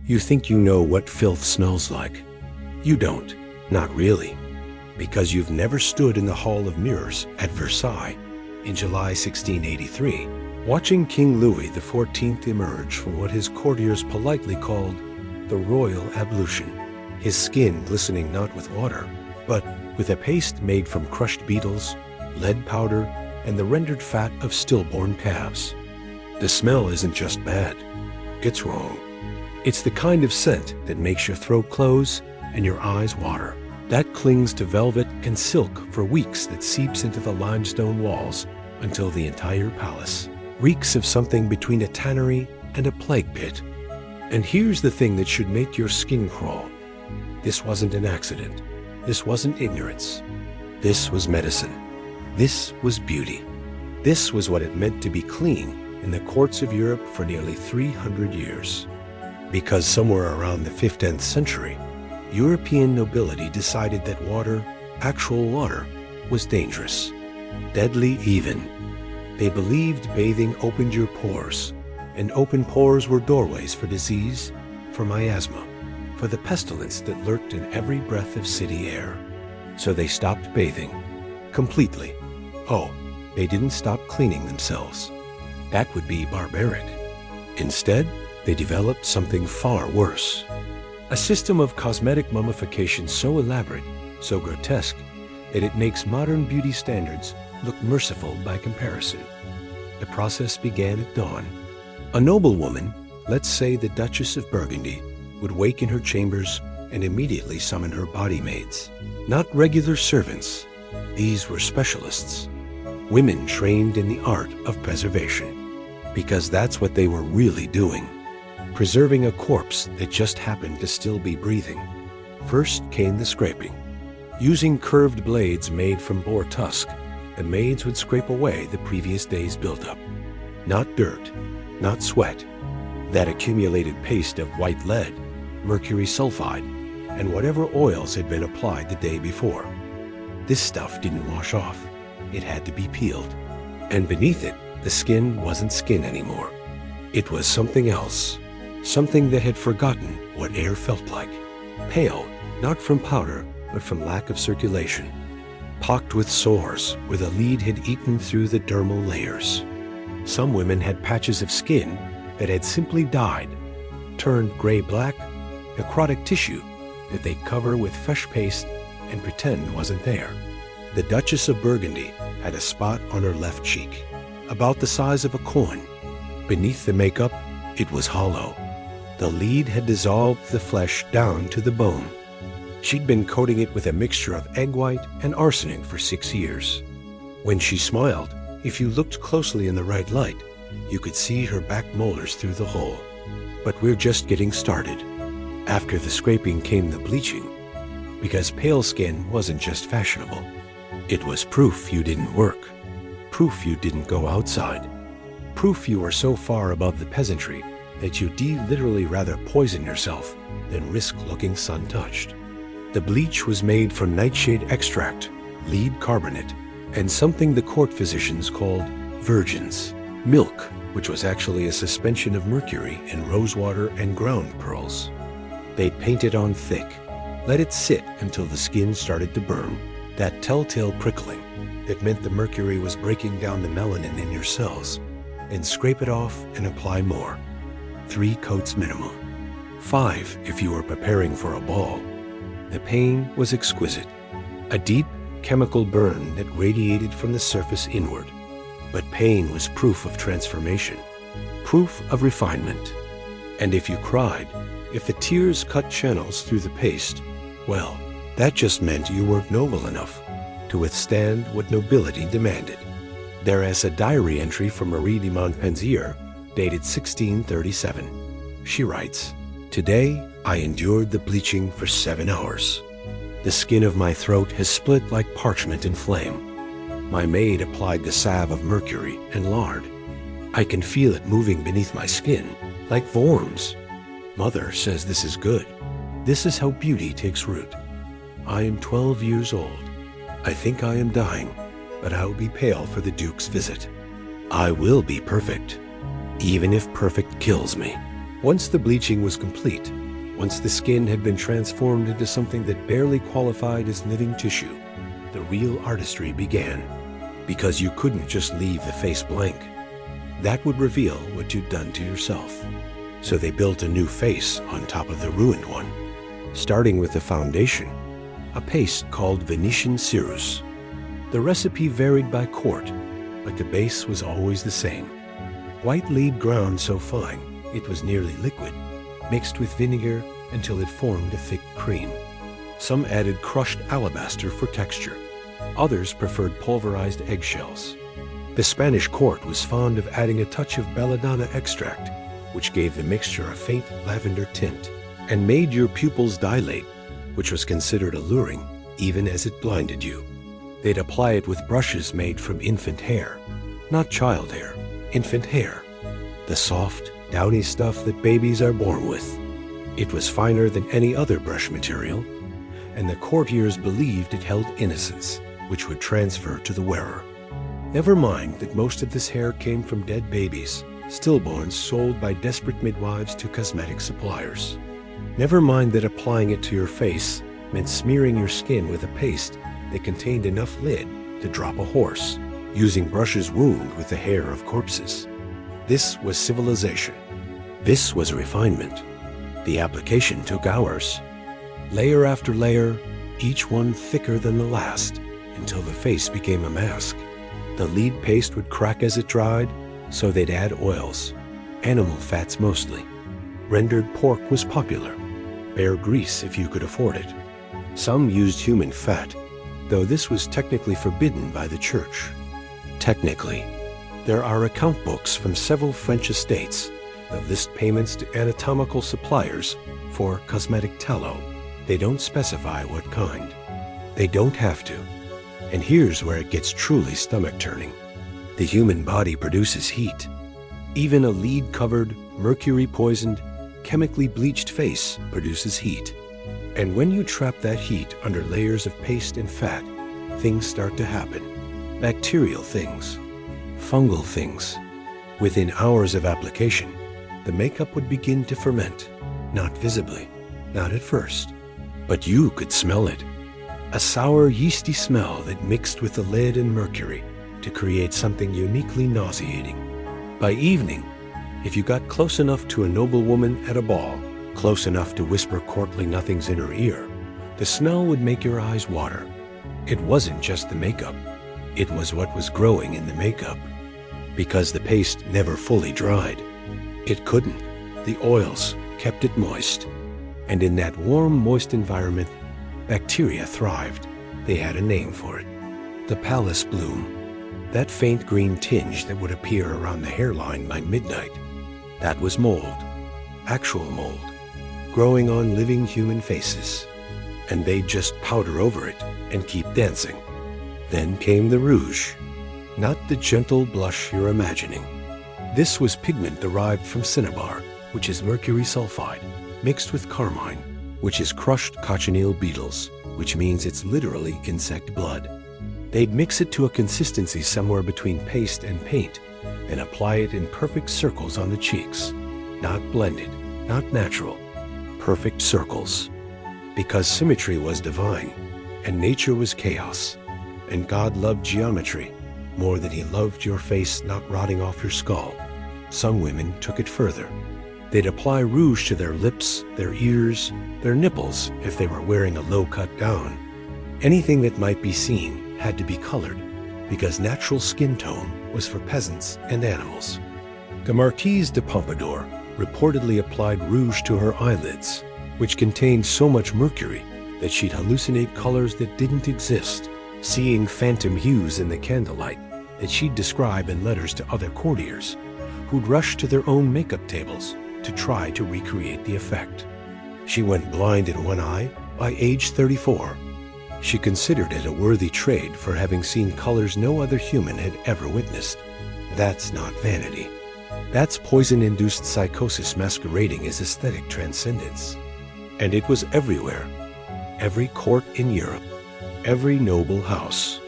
You think you know what filth smells like. You don't, not really, because you've never stood in the Hall of Mirrors at Versailles in July 1683, watching King Louis XIV emerge from what his courtiers politely called the royal ablution, his skin glistening not with water, but with a paste made from crushed beetles, lead powder, and the rendered fat of stillborn calves. The smell isn't just bad, it's wrong. It's the kind of scent that makes your throat close and your eyes water, that clings to velvet and silk for weeks, that seeps into the limestone walls until the entire palace reeks of something between a tannery and a plague pit. And here's the thing that should make your skin crawl. This wasn't an accident. This wasn't ignorance. This was medicine. This was beauty. This was what it meant to be clean in the courts of Europe for nearly 300 years. Because somewhere around the 15th century, European nobility decided that water, actual water, was dangerous, deadly even. They believed bathing opened your pores, and open pores were doorways for disease, for miasma, for the pestilence that lurked in every breath of city air. So they stopped bathing, completely. Oh, they didn't stop cleaning themselves. That would be barbaric. Instead, they developed something far worse. A system of cosmetic mummification so elaborate, so grotesque, that it makes modern beauty standards look merciful by comparison. The process began at dawn. A noblewoman, let's say the Duchess of Burgundy, would wake in her chambers and immediately summon her body maids. Not regular servants. These were specialists. Women trained in the art of preservation. Because that's what they were really doing. Preserving a corpse that just happened to still be breathing. First came the scraping. Using curved blades made from boar tusk, the maids would scrape away the previous day's buildup. Not dirt, not sweat. That accumulated paste of white lead, mercury sulfide, and whatever oils had been applied the day before. This stuff didn't wash off. It had to be peeled. And beneath it, the skin wasn't skin anymore. It was something else. Something that had forgotten what air felt like. Pale, not from powder, but from lack of circulation. Pocked with sores where the lead had eaten through the dermal layers. Some women had patches of skin that had simply died, turned gray-black, necrotic tissue that they'd cover with fresh paste and pretend wasn't there. The Duchess of Burgundy had a spot on her left cheek, about the size of a coin. Beneath the makeup, it was hollow. The lead had dissolved the flesh down to the bone. She'd been coating it with a mixture of egg white and arsenic for 6 years. When she smiled, if you looked closely in the right light, you could see her back molars through the hole. But we're just getting started. After the scraping came the bleaching, because pale skin wasn't just fashionable. It was proof you didn't work, proof you didn't go outside, proof you were so far above the peasantry that you'd literally rather poison yourself than risk looking sun-touched. The bleach was made from nightshade extract, lead carbonate, and something the court physicians called virgins, milk, which was actually a suspension of mercury in rosewater and ground pearls. They'd paint it on thick, let it sit until the skin started to burn, that telltale prickling that meant the mercury was breaking down the melanin in your cells, and scrape it off and apply more. 3 coats minimum. 5 if you were preparing for a ball. The pain was exquisite. A deep chemical burn that radiated from the surface inward. But pain was proof of transformation, proof of refinement. And if you cried, if the tears cut channels through the paste, well, that just meant you weren't noble enough to withstand what nobility demanded. There is a diary entry from Marie de Montpensier, dated 1637. She writes, "Today I endured the bleaching for 7 hours. The skin of my throat has split like parchment in flame. My maid applied the salve of mercury and lard. I can feel it moving beneath my skin, like worms. Mother says this is good. This is how beauty takes root. I am 12 years old. I think I am dying, but I will be pale for the Duke's visit. I will be perfect, even if perfect kills me. Once the bleaching was complete, once the skin had been transformed into something that barely qualified as living tissue, the real artistry began. Because you couldn't just leave the face blank. That would reveal what you'd done to yourself. So they built a new face on top of the ruined one, starting with the foundation, a paste called Venetian cerus. The recipe varied by court, but the base was always the same. White lead ground so fine it was nearly liquid, mixed with vinegar until it formed a thick cream. Some added crushed alabaster for texture. Others preferred pulverized eggshells. The Spanish court was fond of adding a touch of belladonna extract, which gave the mixture a faint lavender tint, and made your pupils dilate, which was considered alluring even as it blinded you. They'd apply it with brushes made from infant hair, not child hair, infant hair, the soft, downy stuff that babies are born with. It was finer than any other brush material, and the courtiers believed it held innocence, which would transfer to the wearer. Never mind that most of this hair came from dead babies, stillborns sold by desperate midwives to cosmetic suppliers. Never mind that applying it to your face meant smearing your skin with a paste that contained enough lid to drop a horse, using brushes wound with the hair of corpses. This was civilization. This was refinement. The application took hours. Layer after layer, each one thicker than the last, until the face became a mask. The lead paste would crack as it dried, so they'd add oils, animal fats mostly. Rendered pork was popular, bear grease if you could afford it. Some used human fat, though this was technically forbidden by the church. Technically, there are account books from several French estates that list payments to anatomical suppliers for cosmetic tallow. They don't specify what kind. They don't have to. And here's where it gets truly stomach-turning. The human body produces heat. Even a lead-covered, mercury-poisoned, chemically bleached face produces heat. And when you trap that heat under layers of paste and fat, things start to happen. Bacterial things, fungal things. Within hours of application, the makeup would begin to ferment, not visibly, not at first, but you could smell it. A sour, yeasty smell that mixed with the lead and mercury to create something uniquely nauseating. By evening, if you got close enough to a noblewoman at a ball, close enough to whisper courtly nothings in her ear, the smell would make your eyes water. It wasn't just the makeup. It was what was growing in the makeup. Because the paste never fully dried. It couldn't. The oils kept it moist. And in that warm, moist environment, bacteria thrived. They had a name for it. The palace bloom. That faint green tinge that would appear around the hairline by midnight. That was mold. Actual mold. Growing on living human faces. And they'd just powder over it and keep dancing. Then came the rouge. Not the gentle blush you're imagining. This was pigment derived from cinnabar, which is mercury sulfide, mixed with carmine, which is crushed cochineal beetles, which means it's literally insect blood. They'd mix it to a consistency somewhere between paste and paint, and apply it in perfect circles on the cheeks. Not blended, not natural, perfect circles. Because symmetry was divine, and nature was chaos, and God loved geometry more than he loved your face not rotting off your skull. Some women took it further. They'd apply rouge to their lips, their ears, their nipples if they were wearing a low-cut gown. Anything that might be seen had to be colored, because natural skin tone was for peasants and animals. The Marquise de Pompadour reportedly applied rouge to her eyelids, which contained so much mercury that she'd hallucinate colors that didn't exist, seeing phantom hues in the candlelight that she'd describe in letters to other courtiers, who'd rush to their own makeup tables to try to recreate the effect. She went blind in one eye by age 34. She considered it a worthy trade for having seen colors no other human had ever witnessed. That's not vanity. That's poison-induced psychosis masquerading as aesthetic transcendence. And it was everywhere. Every court in Europe. Every noble house.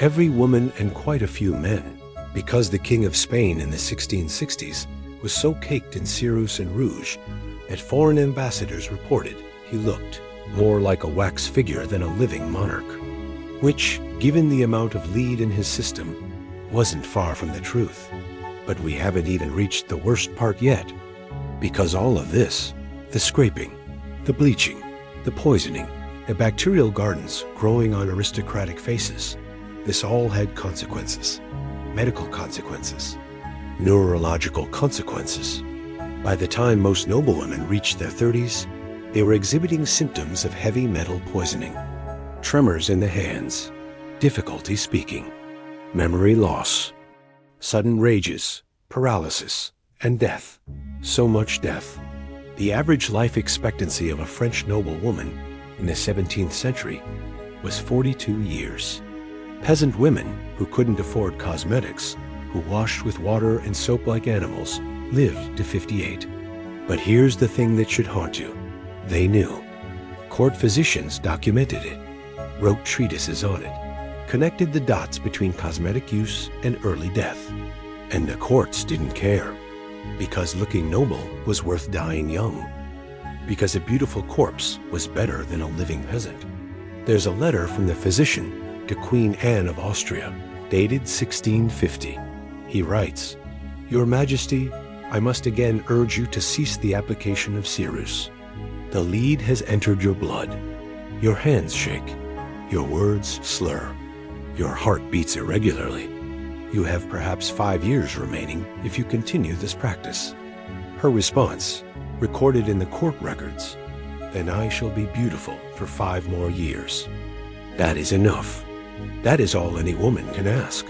Every woman and quite a few men. Because the King of Spain in the 1660s was so caked in ceruse and rouge that foreign ambassadors reported he looked more like a wax figure than a living monarch, which, given the amount of lead in his system, wasn't far from the truth. But we haven't even reached the worst part yet, because all of this, the scraping, the bleaching, the poisoning, the bacterial gardens growing on aristocratic faces, this all had consequences, medical consequences, neurological consequences. By the time most noblewomen reached their 30s, they were exhibiting symptoms of heavy metal poisoning, tremors in the hands, difficulty speaking, memory loss, sudden rages, paralysis, and death. So much death. The average life expectancy of a French noblewoman in the 17th century was 42 years. Peasant women who couldn't afford cosmetics, who washed with water and soap like animals, lived to 58. But here's the thing that should haunt you. They knew. Court physicians documented it, wrote treatises on it, connected the dots between cosmetic use and early death. And the courts didn't care, because looking noble was worth dying young, because a beautiful corpse was better than a living peasant. There's a letter from the physician to Queen Anne of Austria, dated 1650. He writes, "Your Majesty, I must again urge you to cease the application of ceruse. The lead has entered your blood. Your hands shake. Your words slur. Your heart beats irregularly. You have perhaps 5 years remaining if you continue this practice." Her response, recorded in the court records, "Then I shall be beautiful for 5 more years." That is enough. That is all any woman can ask.